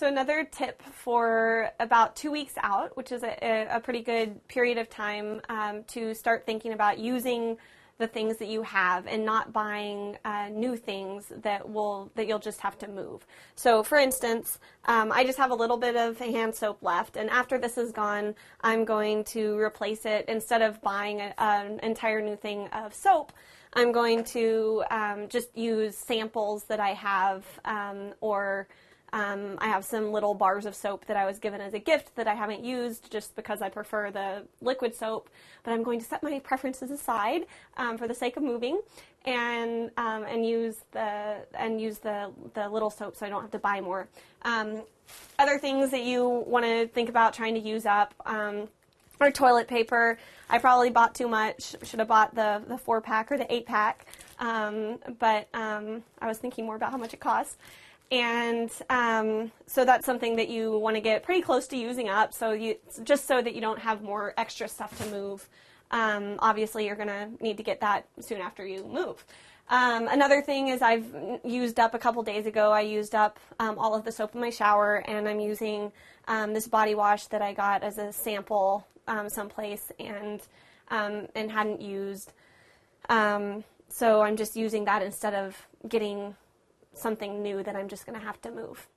So another tip for about 2 weeks out, which is a pretty good period of time to start thinking about using the things that you have and not buying new things that you'll just have to move. So for instance, I just have a little bit of hand soap left, and after this is gone, I'm going to replace it. Instead of buying an entire new thing of soap, I'm going to just use samples that I have, I have some little bars of soap that I was given as a gift that I haven't used just because I prefer the liquid soap, but I'm going to set my preferences aside for the sake of moving and use the little soap so I don't have to buy more. Other things that you want to think about trying to use up are toilet paper. I probably bought too much. Should have bought the 4-pack or the 8-pack, but I was thinking more about how much it costs. And so that's something that you want to get pretty close to using up, just so that you don't have more extra stuff to move. Obviously, you're going to need to get that soon after you move. Another thing is I've used up a couple days ago, I used up all of the soap in my shower, and I'm using this body wash that I got as a sample someplace and hadn't used. So I'm just using that instead of getting something new that I'm just going to have to move.